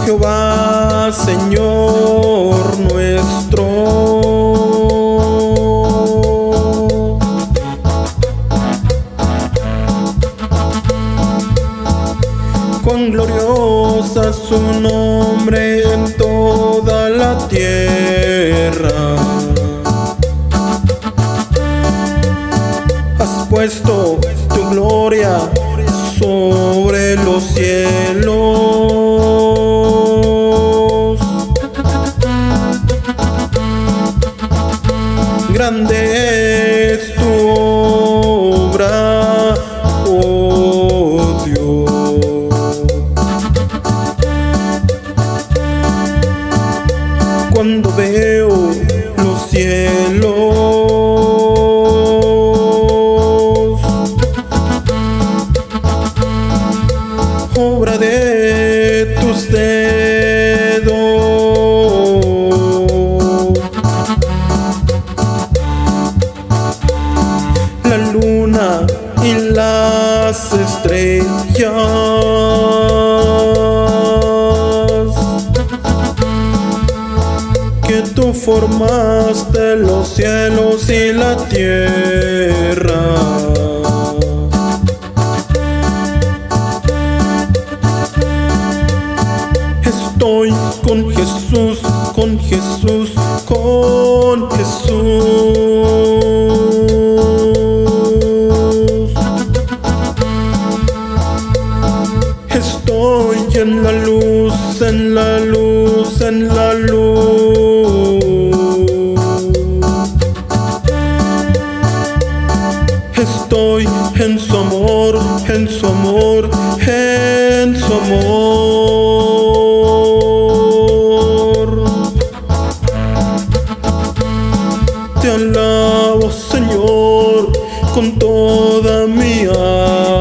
Jehová, Señor nuestro, cuán gloriosa su nombre en toda la tierra. Has puesto tu gloria sobre los cielos. Grande es tu obra, oh Dios. Cuando veo los cielos, obra de tus dedos, la luna y las estrellas, que tú formaste los cielos y la tierra. Estoy con Jesús, con Jesús, con Jesús. Estoy en la luz, en la luz, en la luz. Estoy en su amor, en su amor, en su amor. Te alabo, Señor, con toda mi alma.